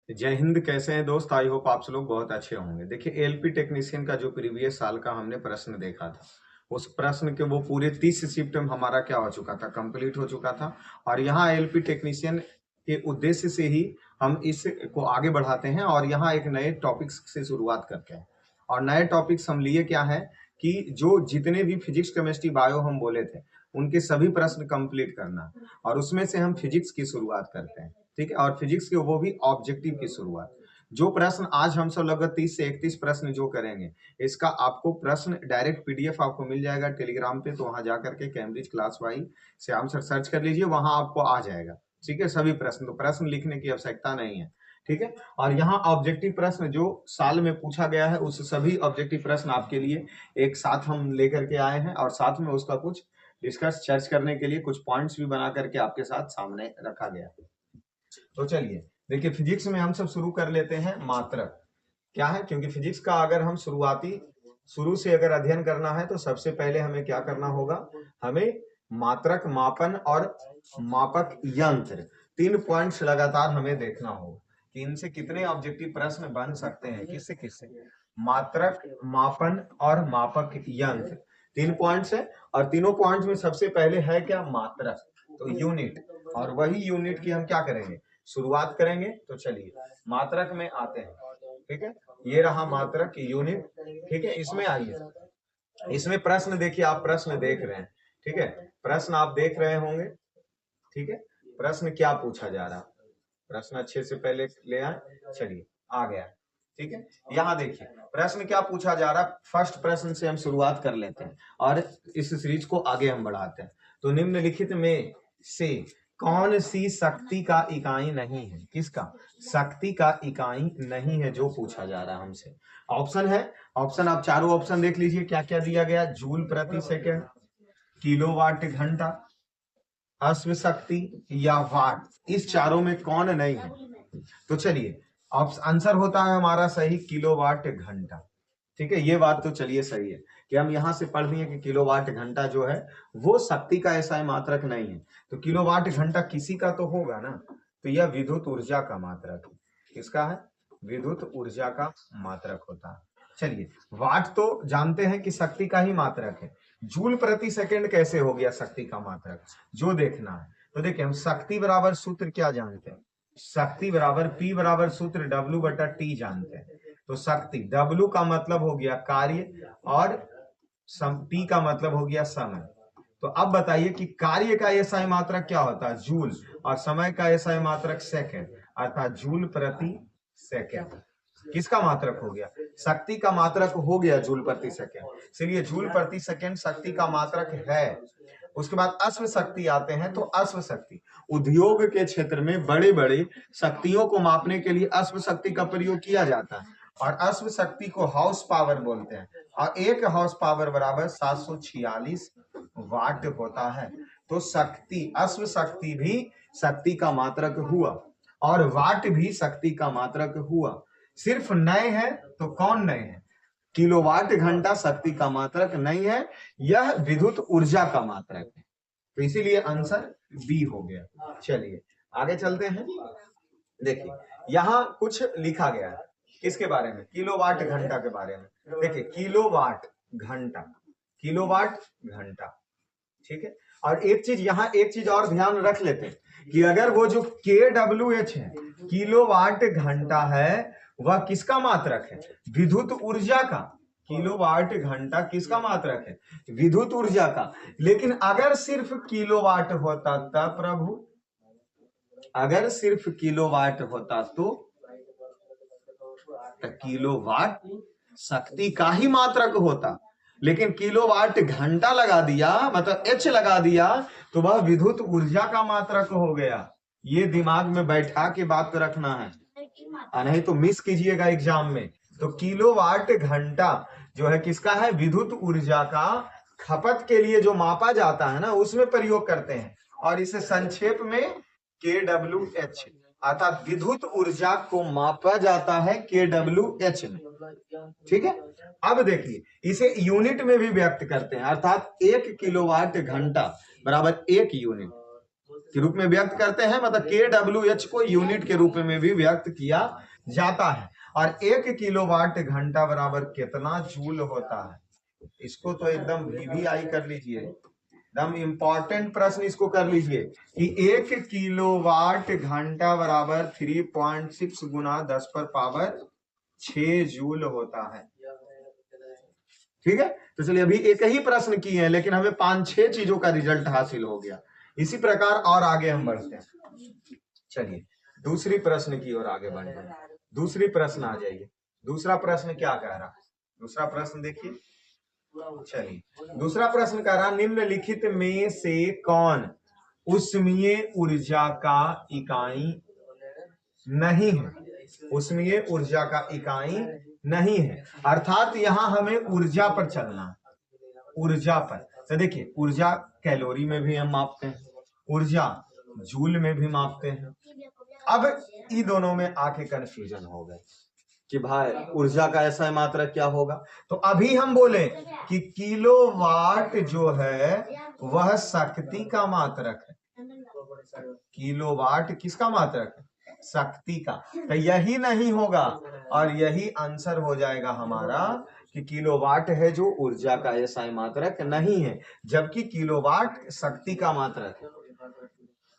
जय हिंद। कैसे हैं दोस्त? आई होप आप सब लोग बहुत अच्छे होंगे। देखिए, एलपी टेक्नीशियन का जो प्रीवियस साल का हमने प्रश्न देखा था, उस प्रश्न के वो पूरे 30 शिफ्ट में हमारा क्या हो चुका था, कंप्लीट हो चुका था। और यहाँ एलपी टेक्नीशियन के उद्देश्य से ही हम इस को आगे बढ़ाते हैं और यहाँ एक नए टॉपिक्स से शुरुआत करते हैं। और नए टॉपिक्स हम लिए क्या है कि जो जितने भी फिजिक्स केमिस्ट्री बायो हम बोले थे, उनके सभी प्रश्न कंप्लीट करना, और उसमें से हम फिजिक्स की शुरुआत करते हैं। ठीक है, और फिजिक्स के वो भी ऑब्जेक्टिव की शुरुआत। जो प्रश्न आज हम सब लगभग 30 से 31 प्रश्न जो करेंगे, इसका आपको प्रश्न डायरेक्ट पीडीएफ आपको मिल जाएगा टेलीग्राम पे। तो वहां जाकर के Cambridge class by Shyam sir search कर लीजिए, वहां आपको आ जाएगा। ठीक है, सभी प्रश्न, तो प्रश्न लिखने की आवश्यकता नहीं है। ठीक है, और यहाँ ऑब्जेक्टिव प्रश्न जो साल में पूछा गया है, उस सभी ऑब्जेक्टिव प्रश्न आपके लिए एक साथ हम लेकर के आए हैं, और साथ में उसका कुछ डिस्कस चर्च करने के लिए कुछ पॉइंट्स भी बना करके आपके साथ सामने रखा गया है। तो चलिए देखिए, फिजिक्स में हम सब शुरू कर लेते हैं। मात्रक क्या है, क्योंकि फिजिक्स का अगर हम शुरू से अगर अध्ययन करना है तो सबसे पहले हमें क्या करना होगा, हमें मात्रक, मापन और मापक यंत्र, 3 पॉइंट्स लगातार हमें देखना होगा कि इनसे कितने ऑब्जेक्टिव प्रश्न बन सकते हैं। किससे किससे? मात्रक, मापन और मापक यंत्र, 3 पॉइंट्स है। और तीनों पॉइंट्स में सबसे पहले है क्या? मात्रक, तो यूनिट। और वही यूनिट की हम क्या करेंगे, शुरुआत करेंगे। तो चलिए मात्रक में आते हैं। ठीक है, ये रहा मात्रक यूनिट। ठीक है, इसमें आइए, इसमें प्रश्न देखिए, आप प्रश्न देख रहे हैं। ठीक है, प्रश्न आप देख रहे होंगे। ठीक है, प्रश्न क्या पूछा जा रहा, प्रश्न अच्छे से पहले ले आए। चलिए आ गया। ठीक है, यहाँ देखिए प्रश्न क्या पूछा जा रहा। फर्स्ट प्रश्न से हम शुरुआत कर लेते हैं और इस सीरीज को आगे हम बढ़ाते हैं। तो निम्नलिखित में से कौन सी शक्ति का इकाई नहीं है? किसका शक्ति का इकाई नहीं है जो पूछा जा रहा है हमसे? ऑप्शन है, ऑप्शन आप चारों ऑप्शन देख लीजिए क्या क्या दिया गया। जूल प्रति सेकेंड, किलोवाट घंटा, अश्व शक्ति या वाट, इस चारों में कौन नहीं है? तो चलिए आंसर होता है हमारा सही, किलोवाट घंटा। ठीक है, ये बात तो चलिए सही है कि हम यहाँ से पढ़ दिए कि किलोवाट घंटा जो है वो शक्ति का ऐसा मात्रक नहीं है। तो किलोवाट घंटा किसी का तो होगा ना, तो यह विद्युत ऊर्जा का मात्रक है। किसका है? विद्युत ऊर्जा का मात्रक होता है। चलिए, वाट तो जानते हैं कि शक्ति का ही मात्रक है। जूल प्रति सेकंड कैसे हो गया शक्ति का मात्रक, जो देखना है। तो देखिए, हम शक्ति बराबर सूत्र क्या जानते हैं? शक्ति बराबर P बराबर सूत्र W बटा T जानते हैं। तो शक्ति W का मतलब हो गया कार्य और P का मतलब हो गया समय। तो अब बताइए कि कार्य का एसआई मात्रक क्या होता है? जूल, और समय का एसआई मात्रक सेकंड, अर्थात जूल प्रति सेकंड। किसका मात्रक हो गया? शक्ति का मात्रक हो गया जूल प्रति सेकंड। इसलिए जूल प्रति सेकंड शक्ति का मात्रक है। उसके बाद अश्व शक्ति आते हैं। तो अश्व शक्ति उद्योग के क्षेत्र में बड़े बड़े शक्तियों को मापने के लिए अश्व शक्ति का प्रयोग किया जाता है, और अश्व शक्ति को हाउस पावर बोलते हैं। और एक हाउस पावर बराबर 746 वाट होता है। तो शक्ति, अश्व शक्ति भी शक्ति का मात्रक हुआ और वाट भी शक्ति का मात्रक हुआ। सिर्फ नए हैं तो कौन नए हैं? किलोवाट घंटा शक्ति का मात्रक नहीं है, यह विद्युत ऊर्जा का मात्रक है। तो इसीलिए आंसर बी हो गया। चलिए आगे चलते हैं। देखिए यहाँ कुछ लिखा गया है किसके बारे में? किलोवाट घंटा के बारे में। देखिए किलोवाट घंटा, किलोवाट घंटा। ठीक है, और एक चीज यहाँ, एक चीज और ध्यान रख लेते हैं कि अगर वो जो KWH है, किलोवाट घंटा है, वह किसका मात्रक है? विद्युत ऊर्जा का। किलोवाट घंटा किसका मात्रक है? विद्युत ऊर्जा का। लेकिन अगर सिर्फ किलोवाट होता तब प्रभु, अगर सिर्फ किलोवाट होता तो किलोवाट शक्ति का ही मात्रक होता। लेकिन किलोवाट घंटा लगा दिया, मतलब H लगा दिया, तो वह विद्युत ऊर्जा का मात्रक हो गया। ये दिमाग में बैठा के बात रखना है, नहीं तो मिस कीजिएगा एग्जाम में। तो किलोवाट घंटा जो है किसका है? विद्युत ऊर्जा का। खपत के लिए जो मापा जाता है ना, उसमें प्रयोग करते हैं, और इसे संक्षेप में KWH, अर्थात विद्युत ऊर्जा को मापा जाता है KWH में। ठीक है, अब देखिए इसे यूनिट में भी व्यक्त करते हैं, अर्थात 1 किलोवाट घंटा बराबर 1 यूनिट। के रूप में व्यक्त करते हैं, मतलब kWh को यूनिट के रूप में भी व्यक्त किया जाता है। और 1 किलोवाट घंटा बराबर कितना जूल होता है? इसको तो एकदम VVI कर लीजिए, एकदम इंपॉर्टेंट प्रश्न इसको कर लीजिए कि 1 किलोवाट घंटा बराबर 3.6 गुना 10 पर पावर 6 जूल होता है। ठीक है, तो चलिए अभी एक ही प्रश्न किए हैं लेकिन हमें 5-6 चीजों का रिजल्ट हासिल हो गया। इसी प्रकार और आगे हम बढ़ते हैं। चलिए दूसरी प्रश्न की ओर आगे बढ़ते हैं। दूसरी प्रश्न आ जाइए। दूसरा प्रश्न क्या कह रहा है? दूसरा प्रश्न देखिए। चलिए दूसरा प्रश्न कह रहा, निम्नलिखित में से कौन ऊष्मीय ऊर्जा का इकाई नहीं है? ऊष्मीय ऊर्जा का इकाई नहीं है, अर्थात यहां हमें ऊर्जा पर चलना है। ऊर्जा पर तो देखिए, ऊर्जा कैलोरी में भी हम मापते हैं, ऊर्जा जूल में भी मापते हैं। अब इन दोनों में आके कंफ्यूजन हो गए कि भाई ऊर्जा का ऐसा मात्रक क्या होगा। तो अभी हम बोले कि किलोवाट जो है वह शक्ति का मात्रक है। किलोवाट किसका मात्रक है? शक्ति का। तो यही नहीं होगा और यही आंसर हो जाएगा हमारा कि किलोवाट है जो ऊर्जा का एसआई मात्रक नहीं है, जबकि किलोवाट शक्ति का मात्रक है।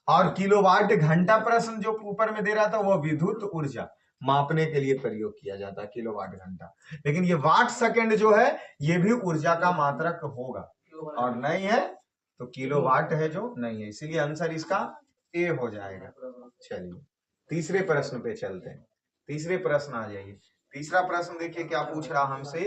और किलोवाट घंटा प्रश्न जो ऊपर में दे रहा था वो विद्युत ऊर्जा मापने के लिए प्रयोग किया जाता है, किलोवाट घंटा। लेकिन ये वाट सेकंड जो है ये भी ऊर्जा का मात्रक होगा, और नहीं है तो किलोवाट है जो नहीं है, इसीलिए आंसर इसका ए हो जाएगा। चलिए तीसरे प्रश्न पे चलते हैं। तीसरे प्रश्न आ जाइए। तीसरा प्रश्न देखिए क्या पूछ रहा हमसे,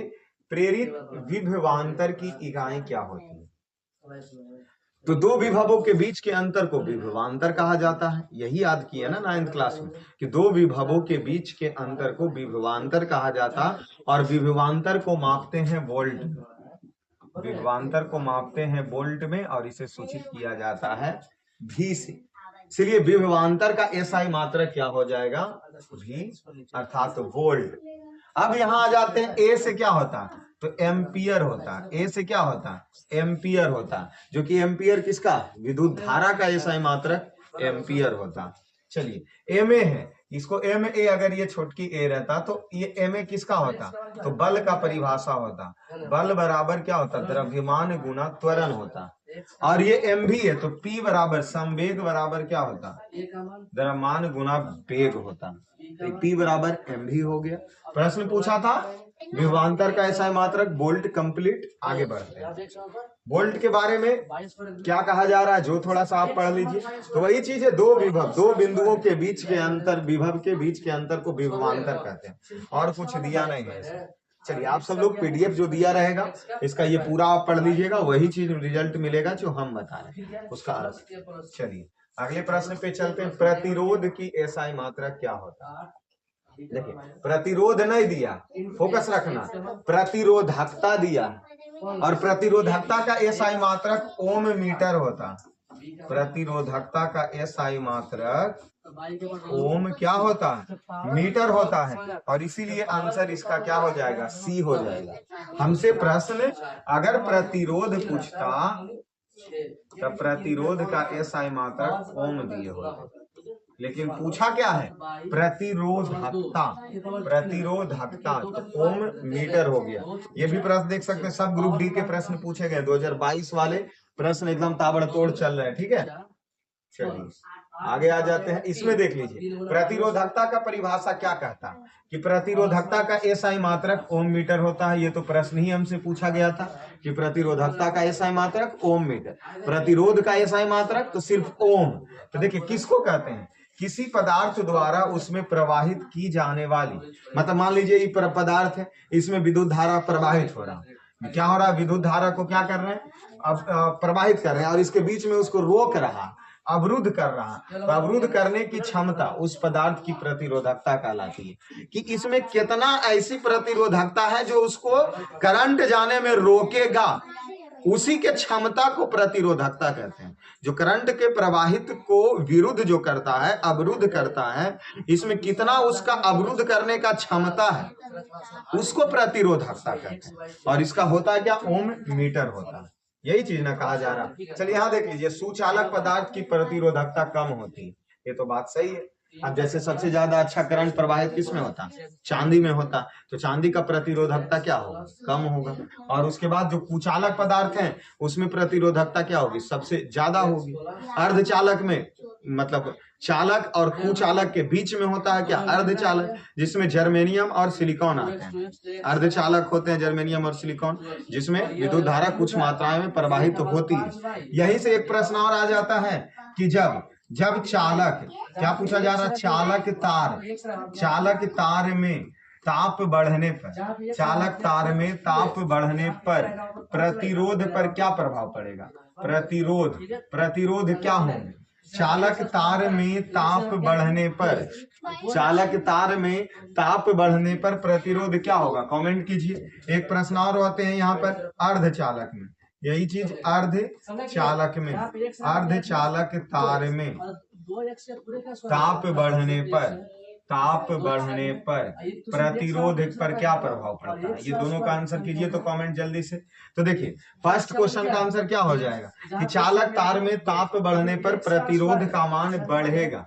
प्रेरित विभवांतर की इकाई क्या होती है? तो दो विभवों के बीच के अंतर को विभवांतर कहा जाता है। यही याद किया ना 9th क्लास में कि दो विभवों के बीच के अंतर को विभवांतर कहा जाता, और विभवांतर को मापते हैं वोल्ट में। विभवांतर को मापते हैं वोल्ट में और इसे सूचित किया जाता है V से। इसलिए विभवांतर का एसआई मात्रक क्या हो जाएगा? V अर्थात वोल्ट। अब यहां आ जाते हैं, ए से क्या होता है? तो एम्पियर होता है। ए से क्या होता है? एम्पियर होता है, जो कि एम्पियर किसका? विद्युत धारा का एसआई मात्रक एम्पियर होता है। चलिए एम ए है, इसको एम ए अगर ये छोटकी ए रहता तो ये एम ए किसका होता? तो बल का परिभाषा होता। बल बराबर क्या होता? द्रव्यमान गुना त्वरण होता। और ये एम भी है तो पी बराबर संवेग बराबर क्या होता? द्रव्यमान गुना वेग होता। तो पी बराबर एम भी हो गया। प्रश्न पूछा था विभवांतर का एसआई मात्रक वोल्ट। कंप्लीट। आगे बढ़ते हैं। वोल्ट के बारे में क्या कहा जा रहा है जो थोड़ा सा आप पढ़ लीजिए। तो वही चीज है, दो विभव, दो बिंदुओं के बीच के अंतर, विभव के बीच के अंतर को विभवांतर कहते हैं, और कुछ दिया नहीं है। चलिए आप सब लोग पीडीएफ जो दिया रहेगा इसका ये पूरा आप पढ़ लीजिएगा, वही चीज रिजल्ट मिलेगा जो हम बता रहे हैं उसका अर्थ। चलिए अगले प्रश्न पे चलते हैं। प्रतिरोध की एसआई मात्रक क्या होता है? देखिए प्रतिरोध नहीं दिया, फोकस रखना, प्रतिरोधकता दिया, और प्रतिरोधकता का एसआई मात्रक ओम मीटर होता। प्रतिरोधकता का एसआई मात्रक ओम क्या होता है? मीटर होता है, और इसीलिए आंसर इसका क्या हो जाएगा? सी हो जाएगा। हमसे प्रश्न अगर प्रतिरोध पूछता तो प्रतिरोध का एसआई मात्रक ओम दिए होते, लेकिन पूछा क्या है? प्रतिरोधकता। प्रतिरोधकता तो ओम मीटर हो गया। ये भी प्रश्न देख सकते हैं, सब ग्रुप डी के प्रश्न पूछे गए 2022 वाले प्रश्न एकदम ताबड़तोड़ चल रहे हैं। ठीक है, चलिए आगे आ जाते हैं। इसमें देख लीजिए प्रतिरोधकता का परिभाषा क्या कहता है कि प्रतिरोधकता का एसआई मात्रक ओम मीटर होता है। ये तो प्रश्न ही हमसे पूछा गया था कि प्रतिरोधकता का एसआई मात्रक ओम मीटर, प्रतिरोध का एसआई मात्रक तो सिर्फ ओम। तो देखिए किसको कहते हैं? किसी पदार्थ द्वारा उसमें प्रवाहित की जाने वाली, मतलब मान लीजिए ये पदार्थ है, इसमें विद्युत धारा प्रवाहित हो रहा है। क्या हो रहा है? विद्युत धारा को क्या कर रहे हैं? अब प्रवाहित कर रहे हैं, और इसके बीच में उसको रोक रहा, अवरुद्ध कर रहा। तो अवरुद्ध करने की क्षमता उस पदार्थ की प्रतिरोधकता कहलाती है कि इसमें कितना ऐसी प्रतिरोधकता है जो उसको करंट जाने में रोकेगा, उसी के क्षमता को प्रतिरोधकता कहते हैं। जो करंट के प्रवाहित को विरुद्ध जो करता है, अवरुद्ध करता है, इसमें कितना उसका अवरुद्ध करने का क्षमता है उसको प्रतिरोधकता कहते हैं, और इसका होता है क्या? ओम मीटर होता है। यही चीज ना कहा जा रहा। चलिए यहाँ देख लीजिए, सुचालक पदार्थ की प्रतिरोधकता कम होती है, ये तो बात सही है। अब जैसे सबसे ज्यादा अच्छा करंट प्रवाहित किस में होता है? चांदी में होता। तो चांदी का प्रतिरोधकता क्या होगा? कम होगा। और उसके बाद जो कुचालक पदार्थ हैं उसमें प्रतिरोधकता क्या होगी? सबसे ज्यादा होगी। अर्धचालक में मतलब चालक और कुचालक के बीच में होता है क्या? अर्धचालक, जिसमें जर्मेनियम और सिलिकॉन आते हैं। अर्धचालक होते हैं जर्मेनियम और सिलिकॉन, जिसमें विद्युत धारा कुछ मात्रा में प्रवाहित होती है। यही से एक प्रश्न और आ जाता है कि जब चालक, क्या पूछा जा रहा है? चालक तार में ताप बढ़ने पर, चालक तार में ताप बढ़ने पर प्रतिरोध पर क्या प्रभाव पड़ेगा? प्रतिरोध क्या होंगे? चालक तार में ताप बढ़ने पर, चालक तार में ताप बढ़ने पर प्रतिरोध क्या होगा? कमेंट कीजिए। एक प्रश्न और होते हैं यहाँ पर अर्धचालक में, यही चीज अर्धचालक में, अर्धचालक तार में ताप बढ़ने पर प्रतिरोध पर क्या प्रभाव पड़ता है? ये दोनों का आंसर कीजिए तो कमेंट जल्दी से। तो देखिए फर्स्ट क्वेश्चन का आंसर क्या हो जाएगा कि चालक तार में ताप बढ़ने पर प्रतिरोध का मान बढ़ेगा,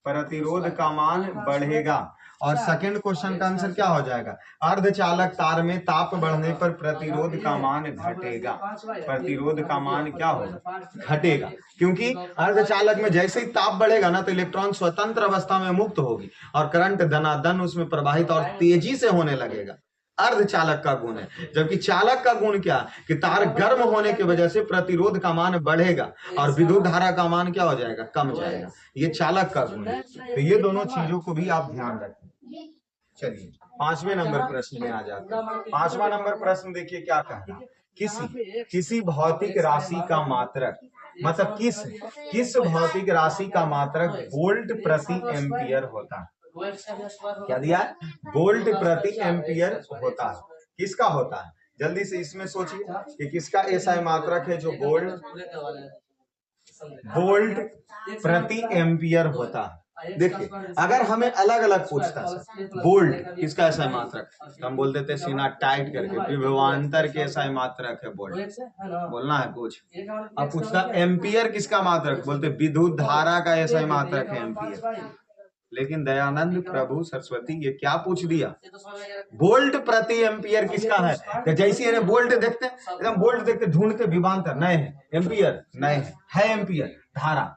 प्रतिरोध का मान बढ़ेगा। और सेकंड क्वेश्चन का आंसर क्या हो जाएगा? अर्धचालक तार में ताप बढ़ने पर प्रतिरोध का मान घटेगा, प्रतिरोध का मान क्या होगा? घटेगा। क्योंकि अर्धचालक में जैसे ही ताप बढ़ेगा ना तो इलेक्ट्रॉन स्वतंत्र अवस्था में मुक्त होगी और करंट धनाधन उसमें प्रवाहित और तेजी से होने लगेगा। अर्धचालक का गुण है। जबकि चालक का गुण क्या? कि तार गर्म होने की वजह से प्रतिरोध का मान बढ़ेगा और विद्युत धारा का मान क्या हो जाएगा? कम जाएगा। ये चालक का गुण है। तो ये दोनों चीजों को भी आप ध्यान रखें। चलिए 5वें नंबर प्रश्न में आ जाते हैं। 5वां नंबर प्रश्न देखिए क्या कह रहा है। किसी भौतिक राशि का मात्रक, मतलब किस भौतिक राशि का मात्रक वोल्ट प्रति एम्पियर होता है? क्या दिया है? वोल्ट प्रति एम्पियर होता है। किसका होता है? जल्दी से इसमें सोचिए कि किसका ऐसा मात्रक है जो वोल्ट प्रति एम्पियर होता है। देखिए अगर हमें अलग अलग पूछता है वोल्ट किसका ऐसा मात्रक, तो हम बोल देते सीना टाइट करके विभवांतर के ऐसा मात्रक है वोल्ट, बोलना है कुछ। अब पूछता एम्पियर किसका मात्रक, बोलते विद्युत धारा का ऐसा मात्रक है एम्पियर। लेकिन दयानंद प्रभु सरस्वती ये क्या पूछ दिया? वोल्ट प्रति एम्पियर किसका है? तो जैसे इन्हें वोल्ट देखते एकदम वोल्ट देखते ढूंढते विभवांतर नहीं है, एम्पियर नहीं है एम्पियर धारा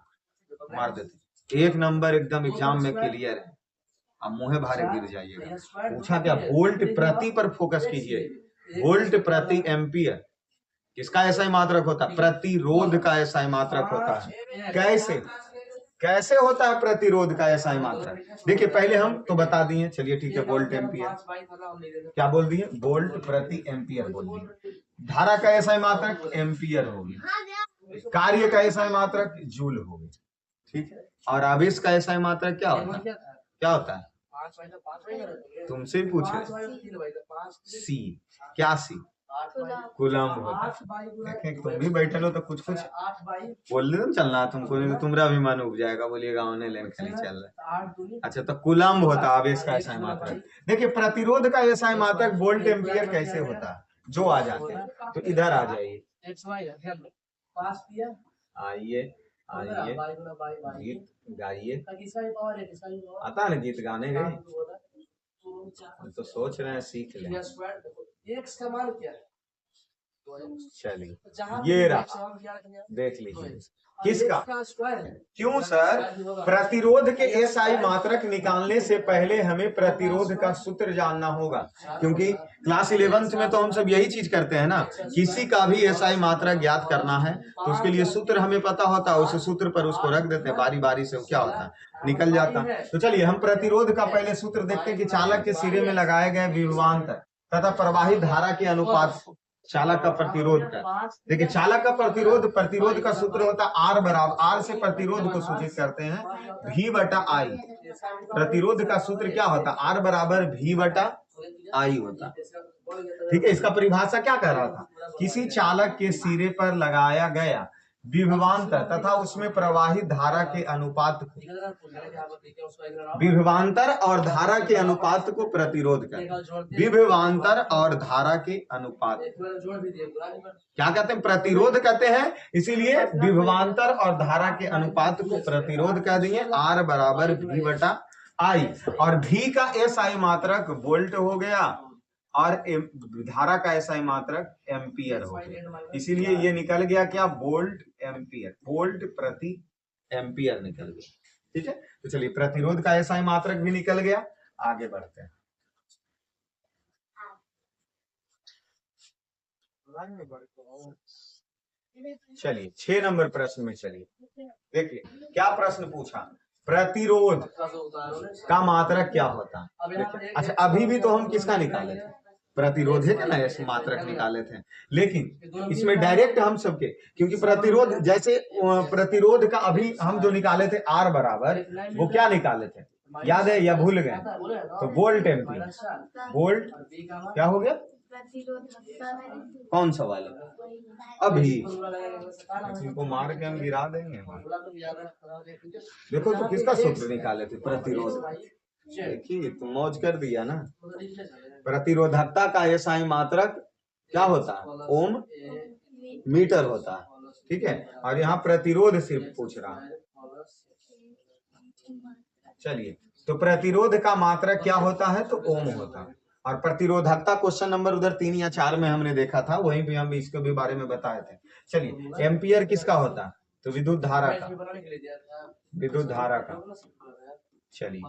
मार देते। एक नंबर एकदम एग्जाम में क्लियर है। अब मुँहे भारे गिर जाइएगा। पूछा क्या? वोल्ट प्रति पर फोकस कीजिए। वोल्ट प्रति एम्पियर किसका ऐसा मात्रक होता है? प्रतिरोध का ऐसा मात्रक होता है। कैसे होता है प्रतिरोध का ऐसा मात्रक? देखिए पहले हम तो बता दिए, चलिए ठीक है वोल्ट एम्पियर क्या बोल दिए? वोल्ट प्रति एम्पियर बोल दिए। धारा का ऐसा मात्रक एम्पियर होगी, कार्य का ऐसा मात्रक जूल होगी, ठीक है। और आवेश का ऐसा मात्रक क्या होता है? क्या होता है? तुमसे पूछे सी, क्या सी? कूलम होता है। देखें तुम भी बैठे लो तो कुछ बोल दे चलना तुमको, नहीं तो तुम्हारा भी मन उग जाएगा, बोलिएगा ऑनलाइन खाली चल रहा है। अच्छा तो कूलम होता है आवेश का ऐसा मात्रक। देखिए प्रतिरोध का ऐसा मात्रक वोल्ट एम्पियर कैसे होता है? जो आ जाते हैं तो इधर आ जाइए, आइए आइए गीत गाइए। आता है ना गीत गाने गए? हम तो सोच रहे हैं सीख लें। चलिए ये रहा, देख लीजिए किसका? क्यों सर? प्रतिरोध के एसआई मात्रक निकालने से पहले हमें प्रतिरोध का सूत्र जानना होगा, क्योंकि क्लास 11th में तो हम सब यही चीज करते हैं ना। किसी का भी एसआई मात्रक ज्ञात करना है तो उसके लिए सूत्र हमें पता होता है, उस सूत्र पर उसको रख देते हैं, बारी बारी से क्या होता है निकल जाता है। तो चलिए हम प्रतिरोध का पहले सूत्र देखते हैं कि चालक के सिरे में लगाए गए विभवांतर तथा प्रवाहित धारा के अनुपात चालक का प्रतिरोध का। देखिए चालक का प्रतिरोध का सूत्र होता है आर बराबर, आर से प्रतिरोध को सूचित करते हैं V बटा आई। प्रतिरोध का सूत्र क्या होता है? आर बराबर V बटा आई होता। ठीक है, इसका परिभाषा क्या कह रहा था? किसी चालक के सिरे पर लगाया गया विभवांतर तथा उसमें प्रवाहित धारा के अनुपात को, विभवांतर और धारा के अनुपात को प्रतिरोध कहते हैं। विभवांतर और धारा के अनुपात क्या कहते हैं? प्रतिरोध कहते हैं। इसीलिए विभवांतर और धारा के अनुपात को प्रतिरोध कह दिए। R बराबर V बटा I, और V का SI मात्रक वोल्ट हो गया और धारा का SI मात्रक एम्पियर हो गया। इसीलिए ये निकल गया क्या? वोल्ट एम्पियर, वोल्ट प्रति एम्पियर निकल गया। ठीक है, तो चलिए प्रतिरोध का SI मात्रक भी निकल गया। आगे बढ़ते हैं। चलिए 6 नंबर प्रश्न में चलिए देखिए क्या प्रश्न पूछा। प्रतिरोध का मात्रक क्या होता है? अच्छा, अभी भी तो हम किसका निकाले थे? प्रतिरोध का ना मात्रक निकाले थे, लेकिन इसमें डायरेक्ट हम सबके, क्योंकि प्रतिरोध जैसे प्रतिरोध का अभी हम जो निकाले थे R बराबर, वो क्या निकाले थे? याद है या भूल गए? तो वोल्ट एम्पियर। वोल्ट क्या हो गया? कौन सा वाला? अभी इनको मार के हम गिरा देंगे। देखो तो किसका सूत्र निकाले थे? प्रतिरोध। देखिए तो मौज कर दिया ना। प्रतिरोधकता का SI मात्रक क्या होता है? ओम मीटर होता है। ठीक है, और यहाँ प्रतिरोध सिर्फ पूछ रहा है। चलिए, तो प्रतिरोध का मात्रक क्या होता है? तो ओम होता है। और प्रतिरोधकता क्वेश्चन नंबर उधर 3 या 4 में हमने देखा था, वहीं भी हम इसके भी बारे में बताए थे। चलिए, एम्पियर किसका होता है? तो विद्युत धारा का, विद्युत धारा का। चलिए,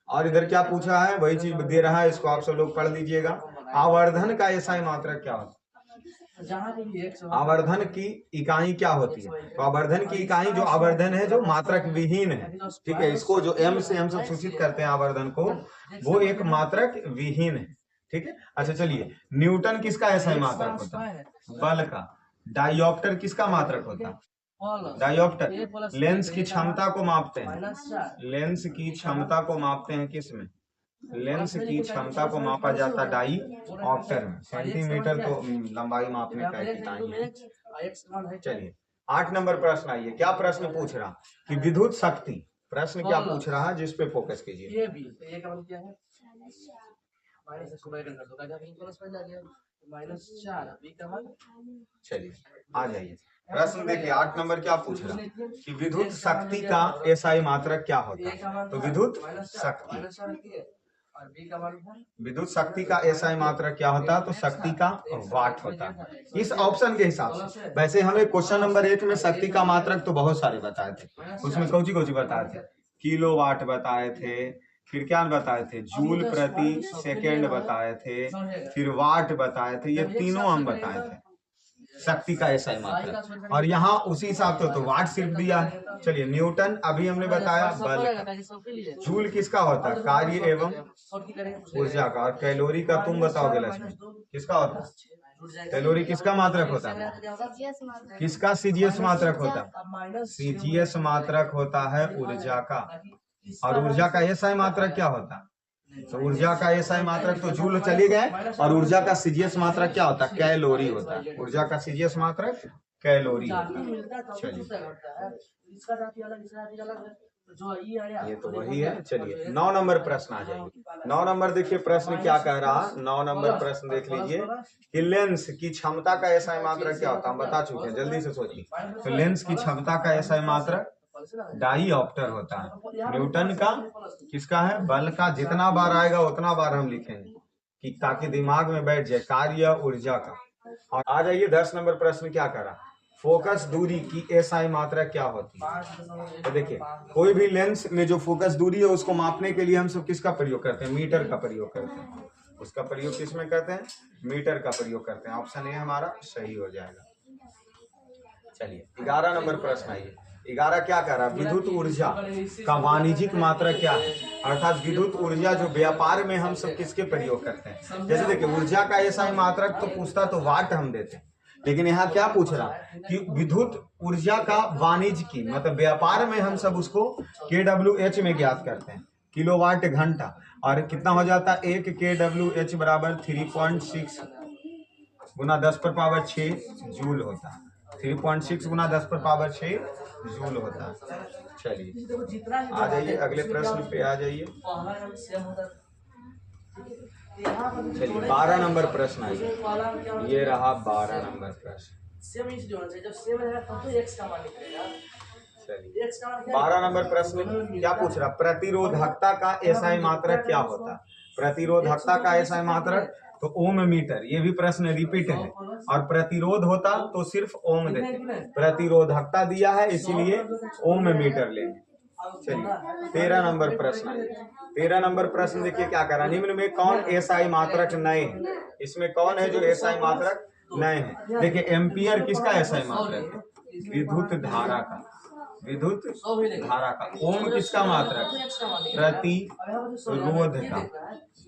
और इधर क्या पूछा है? वही चीज दे रहा है, इसको आप सब लोग पढ़ लीजिएगा। आवर्धन का SI मात्रक क्या होता है? आवर्धन की इकाई क्या होती है? तो आवर्धन की इकाई जो आवर्धन है जो मात्रक विहीन है, ठीक है, इसको जो M से हम सब सूचित करते हैं आवर्धन को, वो एक मात्रक विहीन है। ठीक है, अच्छा चलिए, न्यूटन किसका SI मात्रक होता है? बल का। डायोप्टर किसका मात्रक होता है? डायोप्टर लेंस की क्षमता को मापते हैं। लेंस की क्षमता को मापते हैं किसमें? लेंस की क्षमता को मापा जाता डाईऑप्टर में। सेंटीमीटर तो लंबाई मापने का एक इकाई है। चलिए 8 नंबर प्रश्न आइए। क्या प्रश्न पूछ रहा कि विद्युत शक्ति, प्रश्न क्या पूछ रहा है जिस पे फोकस कीजिए। चलिए आ जाइए, प्रश्न देखिए 8 नंबर क्या पूछ रहा कि विद्युत शक्ति का SI मात्रक क्या होता है? तो विद्युत शक्ति, विद्युत शक्ति का SI मात्रक क्या होता है? तो शक्ति का वाट होता है इस ऑप्शन के हिसाब से। वैसे हमें क्वेश्चन नंबर 1 में शक्ति का मात्रक तो बहुत सारे बताए थे, उसमें कौची कौची बताए थे? किलोवाट बताए थे, फिर क्या बताए थे? जूल प्रति सेकेंड बताए थे, फिर वाट बताए थे, ये तीनों हम बताए थे शक्ति का SI मात्रक। और यहाँ उसी हिसाब से तो वाट सिर्फ दिया है। चलिए न्यूटन अभी हमने बताया बल का। जूल किसका होता है? कार्य एवं ऊर्जा का। और कैलोरी का तुम बताओगे लक्ष्मी, किसका होता है? कैलोरी किसका मात्रक होता है? किसका? CGS मात्रक होता है। CGS मात्रक होता है ऊर्जा का। और ऊर्जा का SI मात्रक क्या होता है? तो ऊर्जा का SI मात्रक तो जूल चले गए, और ऊर्जा का CGS मात्रक क्या होता है? कैलोरी होता है। ऊर्जा का CGS मात्रक कैलोरी होता है। चलिए ये तो वही है। चलिए 9 नंबर प्रश्न आ जाइए। 9 नंबर देखिए प्रश्न क्या कह रहा। 9 नंबर प्रश्न देख लीजिए कि लेंस की क्षमता का SI मात्रक क्या होता है? हम बता चुके हैं, जल्दी से सोचिए। तो लेंस की क्षमता का SI मात्रक डाईऑप्टर होता है। न्यूटन का किसका है? बल का। जितना बार आएगा उतना बार हम लिखेंगे कि ताकि दिमाग में बैठ जाए, कार्य ऊर्जा का। और आ जाइए 10 नंबर प्रश्न क्या करा, फोकस दूरी की SI मात्रक क्या होती है? तो देखिए कोई भी लेंस में जो फोकस दूरी है उसको मापने के लिए हम सब किसका प्रयोग करते हैं? मीटर का प्रयोग करते हैं। उसका प्रयोग किस में करते हैं? मीटर का प्रयोग करते हैं। ऑप्शन ए हमारा सही हो जाएगा। चलिए 11 नंबर प्रश्न आइए। 11 क्या कह रहा है? विद्युत ऊर्जा का वाणिज्यिक मात्रक क्या है? अर्थात विद्युत ऊर्जा जो व्यापार में हम सब किसके प्रयोग करते हैं? जैसे देखिए ऊर्जा का SI मात्रक तो पूछता तो वाट हम देते हैं, लेकिन यहाँ क्या पूछ रहा कि विद्युत ऊर्जा का वाणिज्य की, मतलब व्यापार में हम सब उसको kWh में ज्ञात करते हैं, किलोवाट घंटा। और कितना हो जाता है? 1 kWh बराबर 3.6 गुना 10⁻⁶ जूल होता है। 3.6 गुना 10 पर पावर 6 जूल होता है। चलिए आ जाइए अगले प्रश्न पे आ जाइए। चलिए 12 नंबर प्रश्न आइए, ये रहा 12 नंबर प्रश्न। चलिए 12 नंबर प्रश्न क्या पूछ रहा, प्रतिरोधकता का एसआई मात्रक क्या होता है। प्रतिरोधकता का एसआई मात्रक तो ओम मीटर, ये भी प्रश्न रिपीट है, और प्रतिरोध होता तो सिर्फ ओम देते, प्रतिरोधकता दिया है इसीलिए ओम मीटर लेंगे। चलिए 13 नंबर प्रश्न, 13 नंबर प्रश्न देखिए क्या करा, निम्न में कौन एसआई मात्रक नए है, इसमें कौन है जो एसआई मात्रक नए हैं। देखिए एम्पियर किसका एसआई मात्रक है, विद्युत धारा का, विद्युत धारा का। ओम किसका मात्रक, प्रतिरोध का।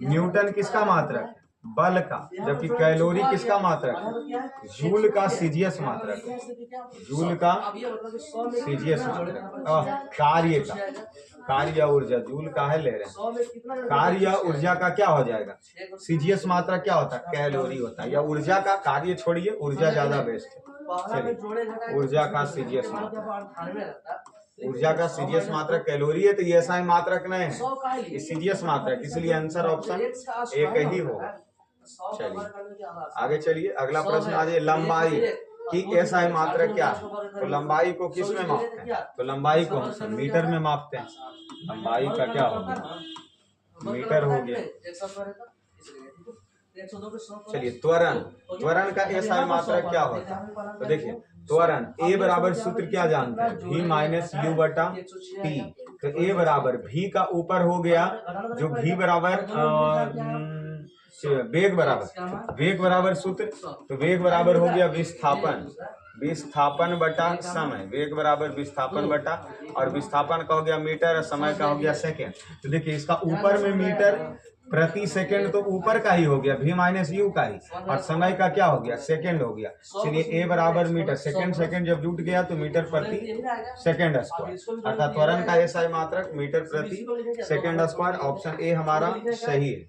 न्यूटन किसका मात्रक, बल का। जबकि कैलोरी किसका मात्रक है, जूल का सीजीएस मात्रक, जूल का सीजीएस मात्रक। कार्य का, कार्य ऊर्जा जूल का है ले रहे हैं, कार्य ऊर्जा का क्या हो जाएगा, सीजीएस मात्रक क्या होता है, कैलोरी होता है। या ऊर्जा का, कार्य छोड़िए, ऊर्जा ज्यादा बेस्ट है। चलिए ऊर्जा का सीजीएस मात्रक, ऊर्जा का सीजीएस मात्रक कैलोरी है, तो ये एसआई मात्रक नहीं है, सीजीएस मात्रक, इसलिए आंसर ऑप्शन एक ही होगा। चलिए आगे चलिए, अगला प्रश्न आ जाए, लंबाई की एसआई मात्रक क्या है। तो लंबाई को किस में मापते हैं, तो लंबाई को हम सब मीटर में मापते हैं। लंबाई का क्या हो गया, मीटर हो गया। चलिए त्वरण, त्वरण का एसआई मात्रक क्या होता है। तो देखिए त्वरण ए बराबर सूत्र क्या जानते हैं, v माइनस यू बटा टी। तो ए बराबर v का ऊपर हो गया, जो v बराबर वेग बराबर, वेग बराबर सूत्र, तो वेग बराबर हो गया विस्थापन, विस्थापन बटा समय, वेग बराबर विस्थापन बटा, और विस्थापन का हो गया मीटर और समय का हो गया सेकेंड। तो देखिए इसका ऊपर में मीटर प्रति सेकंड तो ऊपर का ही हो गया, v माइनस यू का ही, और समय का क्या हो गया, सेकंड हो गया। चलिए a बराबर मीटर, सेकंड सेकंड जब जुट गया तो मीटर प्रति सेकंड स्क्वायर, अर्थात त्वरण का एसआई मात्रक मीटर प्रति सेकंड स्क्वायर। ऑप्शन ए हमारा सही है।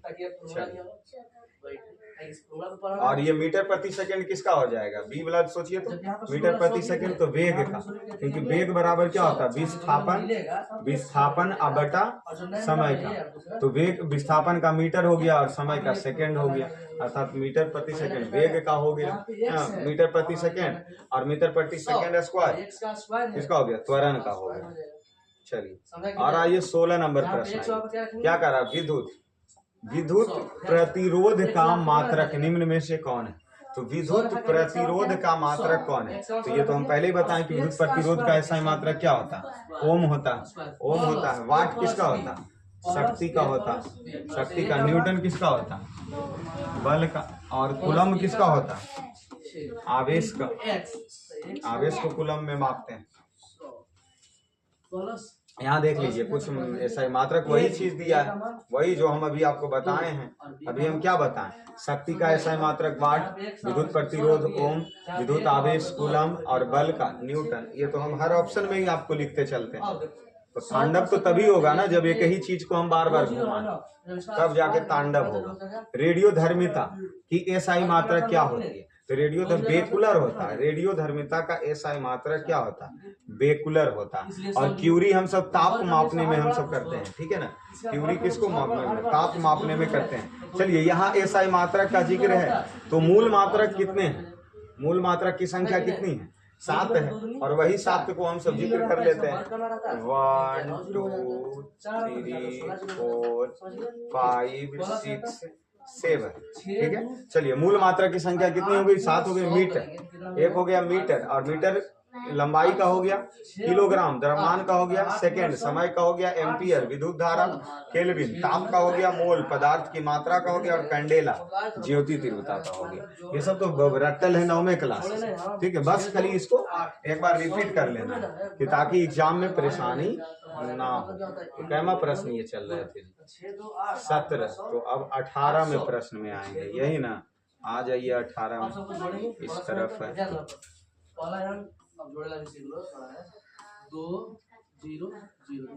और ये मीटर प्रति सेकंड किसका हो जाएगा, बी वाला सोचिए तो, मीटर प्रति सेकंड तो वेग का, क्योंकि वेग बराबर क्या होता है, विस्थापन, विस्थापन बटा समय का। तो वेग विस्थापन का मीटर हो गया और समय का सेकंड हो गया, अर्थात मीटर प्रति सेकंड वेग का हो गया, मीटर प्रति सेकंड, और मीटर प्रति सेकंड स्क्वायर किसका हो गया, त्वरण का हो गया। चलिए और आइए 16 नंबर प्रश्न, क्या कर रहा, विद्युत, विद्युत प्रतिरोध का मात्रक निम्न में से कौन है। तो विद्युत प्रतिरोध का मात्रक कौन है, तो ये तो हम पहले ही बताएं कि विद्युत प्रतिरोध का एसआई मात्रक क्या होता है, ओम होता है, ओम होता है। वाट किसका होता है, शक्ति का होता है, शक्ति का। न्यूटन किसका होता है, बल का। और कूलम किसका होता है, आवेश का, आवेश को कूलम में मापते हैं। यहाँ देख लीजिए कुछ ऐसा मात्रक वही चीज दिया है, वही जो हम अभी आपको बताए हैं। अभी हम क्या बताएं, शक्ति का ऐसा मात्रक वाट, विद्युत प्रतिरोध ओम, विद्युत आवेश कूलम, और बल का न्यूटन। ये तो हम हर ऑप्शन में ही आपको लिखते चलते हैं। तो तांडव तो तभी होगा ना जब एक ही चीज को हम बार बार घुमाएं, तब जाके तांडव होगा। रेडियो धर्मिता की एसआई मात्रक क्या होती है, तो रेडियो बेकुलर होता है। रेडियो धर्मिता का एसआई मात्रक क्या होता है, बेकुलर होता है। और क्यूरी हम सब ताप मापने में हम सब करते हैं, ठीक है ना, क्यूरी किसको मापने में, ताप मापने में करते हैं। चलिए यहाँ एसआई मात्रक का जिक्र है, तो मूल मात्रक कितने हैं, मूल मात्रक की संख्या कितनी है, 7 है। और वही 7 को हम सब जिक्र कर लेते हैं, 1 2 3 4 5 6 7, ठीक है। चलिए मूल मात्रा की संख्या कितनी हो गई, 7 हो गई। मीटर, एक हो गया मीटर, और मीटर लंबाई का हो गया, किलोग्राम द्रव्यमान का हो गया, सेकंड समय का हो गया, एम्पियर विद्युत धारा, केल्विन ताप का हो गया, मोल पदार्थ की मात्रा का हो गया, और कैंडेला ज्योति तीव्रता का हो गया। ये सब तो रट्टल है 9वें क्लास, ठीक है। बस खाली इसको एक बार रिपीट कर लेना कि ताकि एग्जाम में परेशानी ना हो। तो कैमा प्रश्न ये चल रहे थे, 17, तो अब 18 में प्रश्न में आएंगे, यही ना, आ जाइए 18 में, इस तरफ है।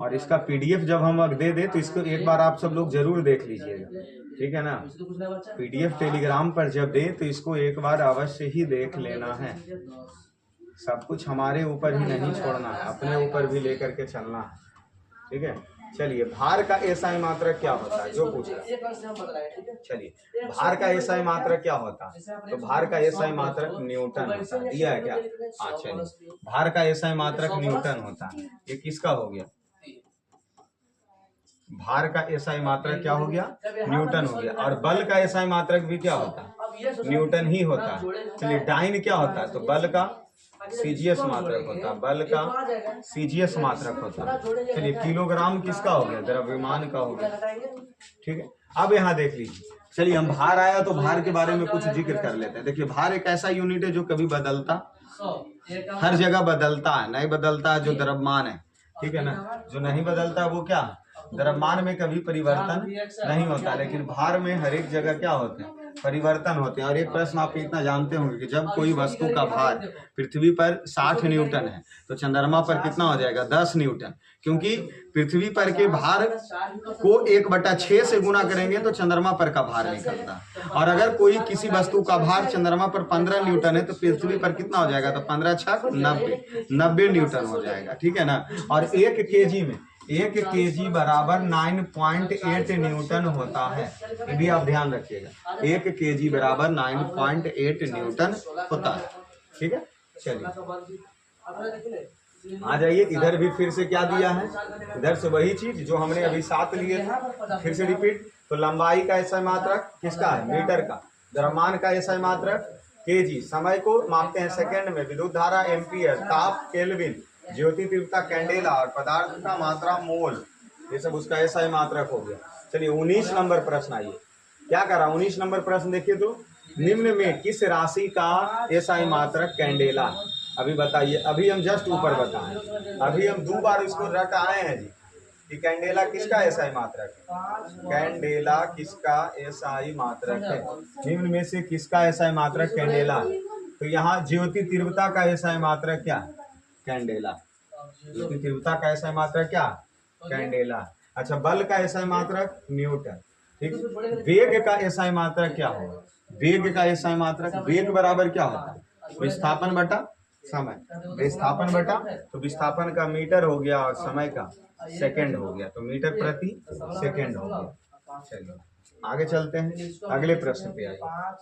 और इसका पीडीएफ जब हम दे दे तो इसको एक बार आप सब लोग जरूर देख लीजिएगा, ठीक है ना। पीडीएफ टेलीग्राम पर जब दे तो इसको एक बार अवश्य ही देख लेना है। सब कुछ हमारे ऊपर ही नहीं छोड़ना है, अपने ऊपर भी लेकर के चलना है, ठीक है। चलिए भार का एसआई मात्रक क्या होता है, जो पूछ रहा है। चलिए भार का एसआई मात्रक क्या होता है, तो भार का एसआई मात्रक न्यूटन होता है, दिया है क्या। हाँ चलिए, भार का एसआई मात्रक न्यूटन होता है। ये किसका हो गया, भार का एसआई मात्रक क्या हो गया, न्यूटन हो गया। और बल का एसआई मात्रक भी क्या होता है, न्यूटन ही होता है। चलिए डाइन क्या होता है, तो बल का सीजीएस मात्रक होता है, बल का सीजीएस मात्रक होता है। चलिए किलोग्राम किसका हो गया, द्रव्यमान का हो गया, ठीक है। अब यहाँ देख लीजिए, चलिए हम भार आया तो भार के बारे में कुछ जिक्र कर लेते हैं। देखिए भार एक ऐसा यूनिट है जो कभी बदलता, हर जगह बदलता है, नहीं बदलता है जो द्रव्यमान है, ठीक है ना। जो नहीं बदलता वो क्या, द्रव्यमान में कभी परिवर्तन नहीं होता, लेकिन भार में हर एक जगह क्या होते हैं, परिवर्तन होते हैं। और एक प्रश्न आप इतना जानते होंगे कि जब कोई वस्तु का भार पृथ्वी पर 60 न्यूटन है तो चंद्रमा पर कितना हो जाएगा, 10 न्यूटन, क्योंकि पृथ्वी पर के भार को 1/6 से गुना करेंगे तो चंद्रमा पर का भार निकलता है। और अगर कोई किसी वस्तु का भार चंद्रमा पर 15 न्यूटन है तो पृथ्वी पर कितना हो जाएगा, तो 15 छक 90 न्यूटन हो जाएगा, ठीक है ना। और 1 केजी में 1 केजी बराबर 9.8 न्यूटन होता है, ये भी आप ध्यान रखिएगा। 1 केजी बराबर 9.8 न्यूटन होता है, ठीक है। चलिए आ जाइए, इधर भी फिर से क्या दिया है, इधर से वही चीज जो हमने अभी 7 लिए थे, फिर से रिपीट। तो लंबाई का एसआई मात्रक किसका है, मीटर का। द्रव्यमान का एसआई मात्रक केजी। समय को मापते हैं सेकंड में। विद्युत धारा एम्पियर। ताप केल्विन। ज्योति तीव्रता कैंडेला। और पदार्थ का मात्रा मोल। ये सब उसका एसआई मात्रक हो गया। चलिए 19 नंबर प्रश्न आइए, क्या करा 19 नंबर प्रश्न देखिए तो, निम्न में किस राशि का एसआई मात्रक कैंडेला। अभी बताइए, अभी हम जस्ट ऊपर बताएं, अभी हम 2 बार इसको रट आए हैं जी कि कैंडेला किसका एसआई मात्रक है, कैंडेला किसका एसआई मात्रक है, निम्न में से किसका एसआई मात्रक कैंडेला। तो यहाँ ज्योति तीव्रता का एसआई मात्रक क्या, कैंडेला। ज्योति तीव्रता का एसआई मात्रक क्या, कैंडेला। अच्छा बल का एसआई मात्रक न्यूटन, ठीक। वेग का एसआई मात्रक क्या होगा, वेग का एसआई मात्रक, वेग बराबर क्या होता है, विस्थापन बटा समय। विस्थापन बटा, तो विस्थापन का मीटर हो गया और समय का सेकंड हो गया, तो मीटर प्रति सेकंड हो गया। चलिए आगे चलते हैं, अगले प्रश्न पे आइए।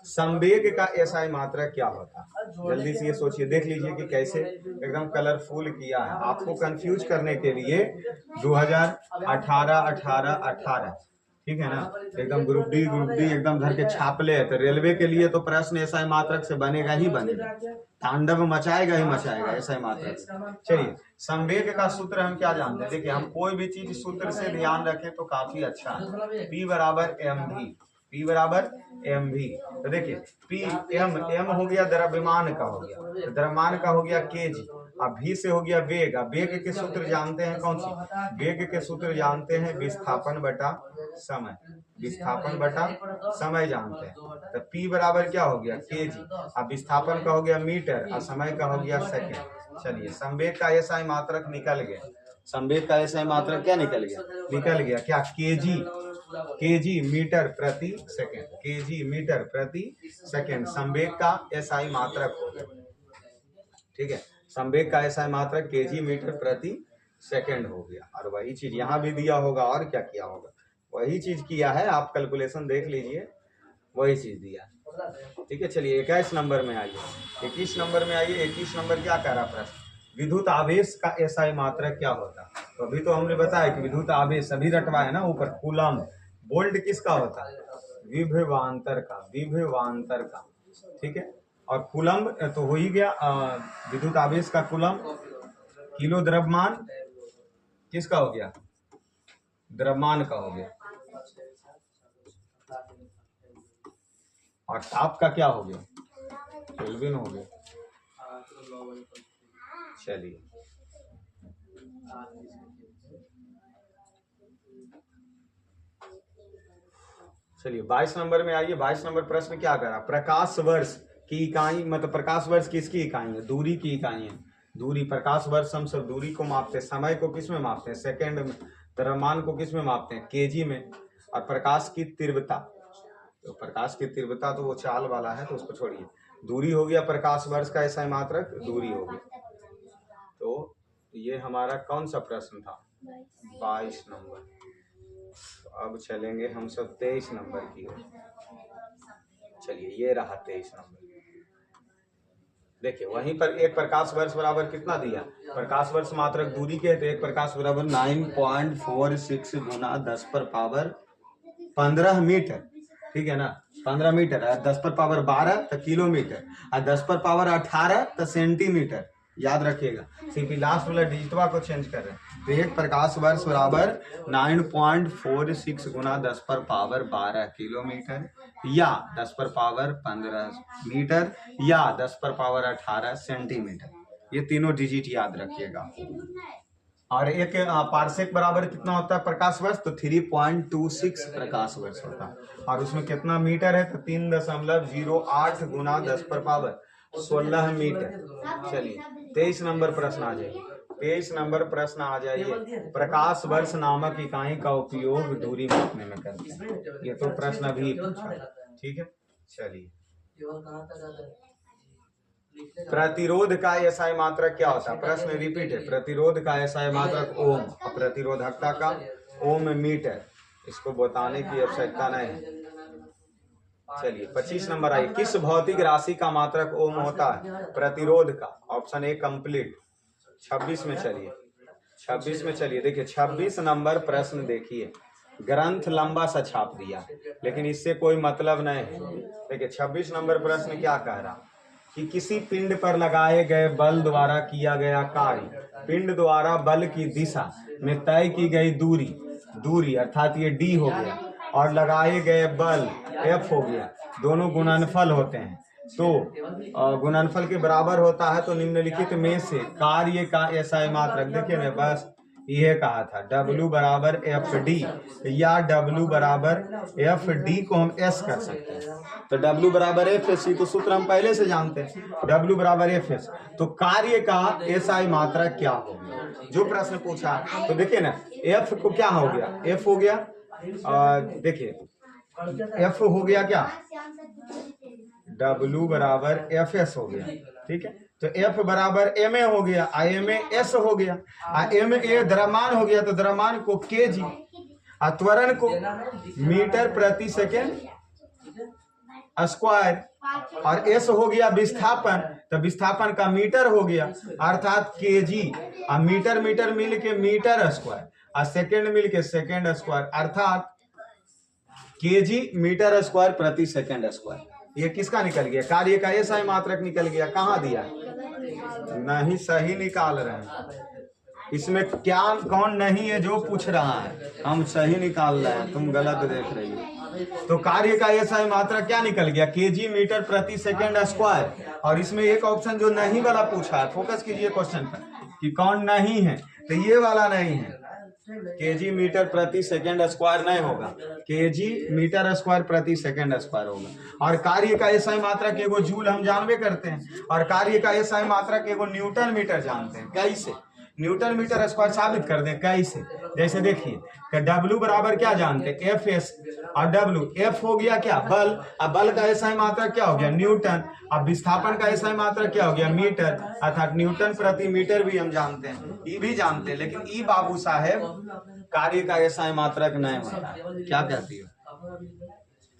संवेग का एसआई मात्रक क्या होता है, जल्दी से ये सोचिए, देख लीजिए कि कैसे एकदम कलरफुल किया है आपको कंफ्यूज करने के लिए। 2018 ठीक है ना, एकदम ग्रुप डी एकदम धर के छाप ले। तो रेलवे के लिए तो प्रश्न एसआई मात्रक से बनेगा ही बनेगा, तांडव मचाएगा ही मचाएगा एसआई मात्रक से। चलिए संवेग का सूत्र हम क्या जानते हैं, देखिए हम कोई भी चीज सूत्र से ध्यान रखें तो काफी अच्छा है। P बराबर mv, P बराबर mv। तो देखिए P m हो गया द्रव्यमान का हो गया, तो द्रव्यमान का हो गया kg। अब v से हो गया वेग। अब वेग के सूत्र जानते हैं कौन सी, वेग के सूत्र जानते हैं विस्थापन बटा समय, विस्थापन बटा समय जानते हैं। तो P बराबर क्या हो गया kg। अब विस्थापन का हो गया मीटर और समय का हो गया सेकंड। चलिए संवेग का एसआई मात्रक निकल गया, संवेग का एसआई मात्रक क्या निकल गया, निकल गया क्या, केजी। केजी मीटर प्रति सेकंड, केजी मीटर प्रति सेकंड संवेग का एसआई मात्रक हो गया, ठीक है। संवेग का एसआई मात्रक केजी मीटर प्रति सेकंड हो गया। और वही चीज यहाँ भी दिया होगा, और क्या किया होगा, वही चीज किया है, आप कैलकुलेशन देख लीजिए, वही चीज दिया, ठीक है। चलिए 21 नंबर में आइए, 21 नंबर में आइए। 21 नंबर क्या कह रहा प्रश्न, विद्युत आवेश का एसआई मात्रक क्या होता है। तो अभी तो हमने बताया कि विद्युत आवेश अभी रटवा है ना ऊपर, कूलम। वोल्ट किसका होता है, विभवांतर का, विभवांतर का, ठीक है। और कूलम तो हो ही गया, विद्युत आवेश का कूलम। किलो द्रव्यमान किसका हो गया, द्रव्यमान का हो गया। और ताप का क्या हो गया, केल्विन हो गया। चलिए चलिए 22 नंबर में आइए। 22 नंबर प्रश्न क्या करा, प्रकाश वर्ष की इकाई, मतलब प्रकाश वर्ष किसकी इकाई है, दूरी की इकाई है। दूरी, प्रकाश वर्ष हम सब दूरी को मापते हैं। समय को किस में मापते हैं, सेकंड में। द्रव्यमान को किस में मापते हैं, केजी में। और प्रकाश की तीव्रता, तो प्रकाश की तीव्रता तो वो चाल वाला है, तो उसको छोड़िए। दूरी हो गया प्रकाश वर्ष का एसआई मात्रक, दूरी हो गई। तो ये हमारा कौन सा प्रश्न था? 22 नंबर। तो अब चलेंगे हम सब 23 नंबर की ओर। चलिए ये रहा 23 नंबर। देखिए वहीं पर एक प्रकाश वर्ष बराबर कितना दिया? प्रकाश वर्ष मात्रक दूरी के, तो एक प्रकाश बराबर 9.46 गुना 10 पर पावर 15 मीटर, ठीक है ना? 15 मीटर, 10 पर पावर 12 तो किलोमीटर, और 10 पर पावर 18 तो सेंटीमीटर। याद रखिएगा, सिर्फ लास्ट वाला डिजिटवा को चेंज कर रहे हैं। तो एक प्रकाश वर्ष बराबर 9.46 गुना 10 पर पावर 12 किलोमीटर, या 10 पर पावर 15 मीटर, या 10 पर पावर 18 सेंटीमीटर। ये तीनों डिजिट याद रखिएगा। और एक पारसेक बराबर कितना होता है प्रकाश वर्ष? तो 3.26 प्रकाश वर्ष होता है। और उसमें कितना मीटर है? तो 3.08 गुना 10 पर पावर 16 मीटर। चलिए 23 नंबर प्रश्न आ जाइए। 23 नंबर प्रश्न आ जाइए। प्रकाश वर्ष नामक इकाई का उपयोग दूरी मापने में करते हैं। ये तो प्रश्न अभी पूछा, ठीक है। चलिए प्रतिरोध का एसआई मात्रक क्या होता है? प्रश्न रिपीट है। प्रतिरोध का एसआई मात्रक ओम, और प्रतिरोधकता का ओम मीटर। इसको बताने की आवश्यकता नहीं है। चलिए 25 नंबर आइए। किस भौतिक राशि का मात्रक ओम होता है? प्रतिरोध का। Option A complete. 26 में चलिए, 26 में चलिए। देखिए 26 नंबर प्रश्न देखिए, ग्रंथ लंबा सा छाप दिया लेकिन इससे कोई मतलब नहीं है। देखिए 26 नंबर प्रश्न क्या कह रहा कि किसी पिंड पर लगाए गए बल द्वारा किया गया कार्य, पिंड द्वारा बल की दिशा में तय की गई दूरी अर्थात ये डी हो गया, और लगाए गए बल एफ हो गया, दोनों गुणनफल होते हैं। तो गुणनफल के बराबर होता है। तो निम्नलिखित में से कार्य का एसआई मात्रक, देखिए ना बस यह कहा था W बराबर एफ डी, या W बराबर एफ डी को हम एस कर सकते हैं। तो W बराबर एफ एस, तो सूत्र हम पहले से जानते हैं, W बराबर एफ एस। तो कार्य का एसआई मात्रक क्या होगा जो प्रश्न पूछा? तो देखिए ना F को क्या हो गया? F हो गया, देखिए F हो गया क्या? W बराबर एफ एस हो गया, ठीक है। तो F बराबर एम ए हो गया, एम ए एस हो गया, एम ए द्रव्यमान हो गया, तो द्रव्यमान को केजी, त्वरण को मीटर प्रति सेकेंड स्क्वायर, और एस हो गया विस्थापन, तो विस्थापन का मीटर हो गया अर्थात केजी, और मीटर मीटर मिल के मीटर स्क्वायर, और सेकेंड मिल के सेकेंड स्क्वायर अर्थात केजी मीटर स्क्वायर प्रति सेकेंड स्क्वायर। ये किसका निकल गया? कार्य का एसआई मात्रक निकल गया। कहाँ दिया? नहीं, सही निकाल रहे हैं। इसमें क्या कौन नहीं है जो पूछ रहा है? हम सही निकाल रहे हैं, तुम गलत देख रही हो। तो कार्य का एसआई मात्रक क्या निकल गया? केजी मीटर प्रति सेकेंड स्क्वायर। और इसमें एक ऑप्शन जो नहीं वाला पूछा है, फोकस कीजिए क्वेश्चन पर कि कौन नहीं है, तो ये वाला नहीं है। केजी मीटर प्रति सेकेंड स्क्वायर नहीं होगा, केजी मीटर स्क्वायर प्रति सेकेंड स्क्वायर होगा। और कार्य का एसआई मात्रक एगो जूल हम जानबे करते हैं, और कार्य का एसआई मात्रक एगो न्यूटन मीटर जानते हैं। कैसे? न्यूटन मीटर स्क्वायर साबित कर दें कैसे? जैसे देखिए W बराबर क्या जानते हैं? एफ एस, और W एफ हो गया क्या? बल, अब बल का एसआई मात्रक क्या हो गया? न्यूटन, अब विस्थापन का एसआई मात्रक क्या हो गया? मीटर, अर्थात न्यूटन प्रति मीटर भी हम जानते हैं, ई भी जानते हैं। लेकिन ई बाबू साहेब कार्य का एसआई मात्रक नहीं होता। क्या कहती हो?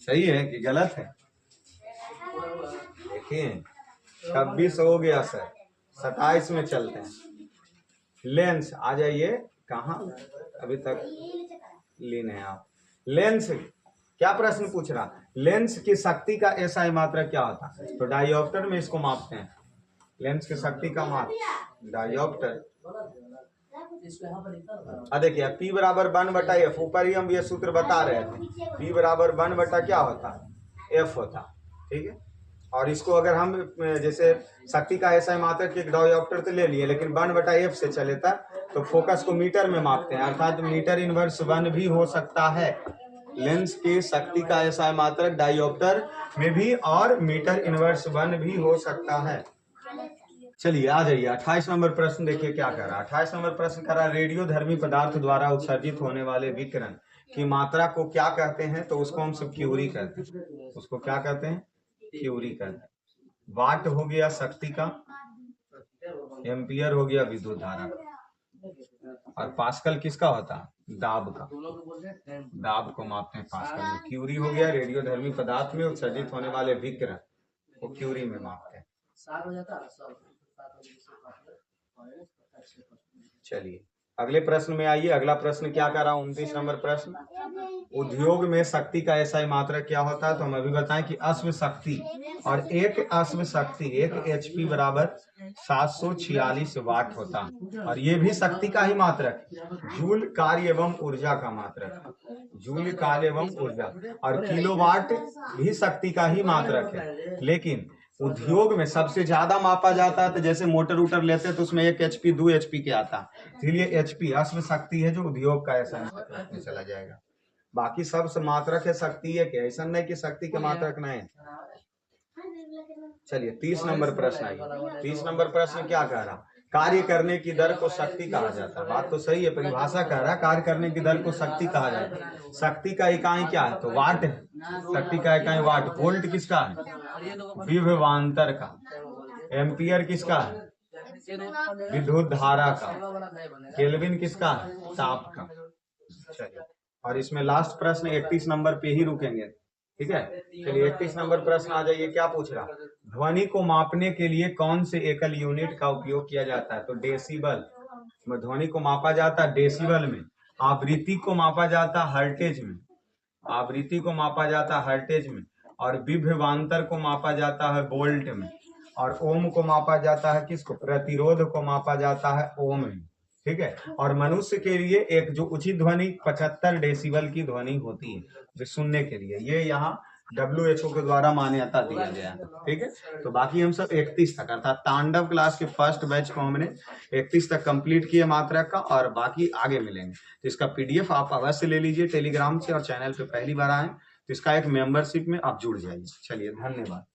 सही है कि गलत है? देखिए 26 हो गया सर, 27 में चलते हैं। लेंस आ जाइए। कहाँ अभी तक लीन है आप? लेंस क्या प्रश्न पूछ रहा? लेंस की शक्ति का एसआई मात्रक क्या होता है? तो डायोप्टर में इसको मापते हैं। लेंस की शक्ति का माप डायोप्टर। देखिए P बराबर 1/F, ऊपर ही हम ये सूत्र बता रहे थे। P बराबर 1/ क्या होता है? F होता, ठीक है। और इसको अगर हम जैसे शक्ति का एसआई मात्रक एक डायोप्टर तो ले लिए, लेकिन 1/F से चले था, तो फोकस को मीटर में मापते हैं, अर्थात मीटर इनवर्स 1 भी हो सकता है। लेंस की शक्ति का एसआई मात्रक डायोप्टर में भी और मीटर इनवर्स 1 भी हो सकता है। चलिए आ जाइए 28 नंबर प्रश्न देखिए क्या कर रहा है। 28 नंबर प्रश्न कर रहा है रेडियोधर्मी पदार्थ द्वारा उत्सर्जित होने वाले विकिरण की मात्रा को क्या कहते हैं? तो उसको हम सब क्यूरी कहते हैं। उसको क्या कहते हैं? क्यूरी कहते हैं। वाट हो गया शक्ति का, एम्पियर हो गया विद्युत धारा का, और पास्कल किसका होता है, दाब का। दाब को मापते हैं पास्कल में। क्यूरी हो गया रेडियोधर्मी पदार्थ में उत्सर्जित होने वाले विकिरण को क्यूरी में मापते हैं। चलिए अगले प्रश्न में आइए। अगला प्रश्न क्या कर रहा हूं, 29 नंबर प्रश्न। उद्योग में शक्ति का ऐसा मात्रक क्या होता है, तो हम अभी बताएं कि अश्व शक्ति, और एक अश्व शक्ति 1 HP बराबर 746 वाट होता है, और ये भी शक्ति का ही मात्रक है। जूल कार्य एवं ऊर्जा का मात्रक, जूल कार्य एवं ऊर्जा, और किलोवाट भी शक्ति का ही मात्रक है। लेकिन उद्योग में सबसे ज्यादा मापा जाता है, तो जैसे मोटर उटर लेते हैं तो उसमें 1 HP 2 HP के आता है, इसलिए HP अश्व शक्ति है जो उद्योग का ऐसा मात्रक में चला जाएगा। बाकी सब मात्रक है शक्ति है क्या, ऐसा नहीं कि शक्ति के मात्रक नहीं। चलिए 30 नंबर प्रश्न आइए। 30 नंबर प्रश्न क्या कह रहा, कार्य करने की दर को शक्ति कहा जाता है। बात तो सही है, परिभाषा कह रहा है कार्य करने की दर को शक्ति कहा जाता है। शक्ति का इकाई क्या है, तो वाट है। शक्ति का इकाई वाट। वोल्ट किसका है, विभवांतर का। एम्पियर किसका है, विद्युत धारा का। केल्विन किसका है, ताप का। चलिए और इसमें लास्ट प्रश्न 31 नंबर पे ही रुकेंगे, ठीक है। चलिए 31 नंबर प्रश्न आ जाइए। क्या पूछ रहा, ध्वनि को मापने के लिए कौन से एकल यूनिट का उपयोग किया जाता है, तो डेसिबल। ध्वनि को मापा जाता है डेसिबल में। आवृत्ति को मापा जाता है हर्टेज में, आवृत्ति को मापा जाता है हर्टेज में, और विभवांतर को मापा जाता है वोल्ट में, और ओम को मापा जाता है किसको, प्रतिरोध को मापा जाता है ओम में, ठीक है। और मनुष्य के लिए एक जो उचित ध्वनि 75 डेसिबल की ध्वनि होती है जो सुनने के लिए, ये यहाँ WHO के द्वारा मान्यता दिया गया है, ठीक है। तो बाकी हम सब 31 तक अर्थात तांडव क्लास के फर्स्ट बैच को हमने 31 तक कंप्लीट किया मात्रक का, और बाकी आगे मिलेंगे। तो इसका PDF आप अवश्य ले लीजिए टेलीग्राम से, और चैनल पे पहली बार आए तो इसका एक मेंबरशिप में आप जुड़ जाइए। चलिए धन्यवाद।